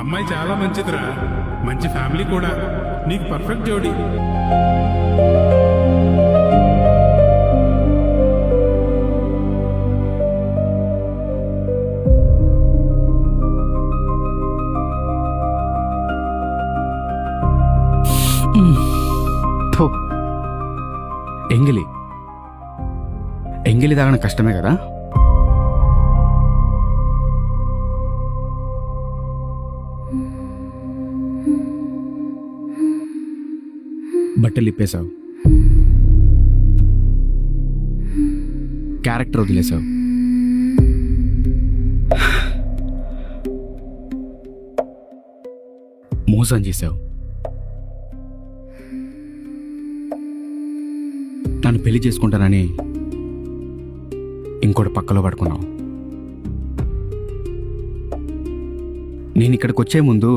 అమ్మాయి చాలా మంచిదిరా, మంచి ఫ్యామిలీ కూడా, నీకు పర్ఫెక్ట్ జోడి. ఎంగిలి ఎంగిలి తాగడం కష్టమే కదా. బట్టలు ఇప్పేశావు, క్యారెక్టర్ వదిలేశావు, మోసం చేశావు, నన్ను పెళ్లి చేసుకుంటానని ఇంకోటి పక్కలో పడుకున్నావు. నేను ఇక్కడికి వచ్చే ముందు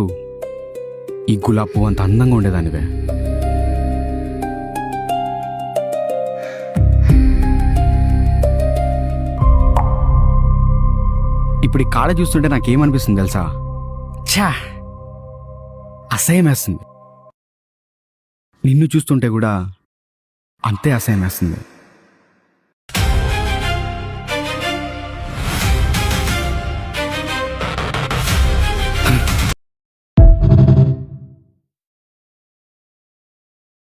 ఈ గులాబ్ పువ్వు అంత అందంగా ఉండేదానివే. ఇప్పుడు ఈ కాడ చూస్తుంటే నాకేమనిపిస్తుంది తెలుసా? ఛా, అసహ్యం వేస్తుంది. నిన్ను చూస్తుంటే కూడా అంతే అసహ్యం వేస్తుంది.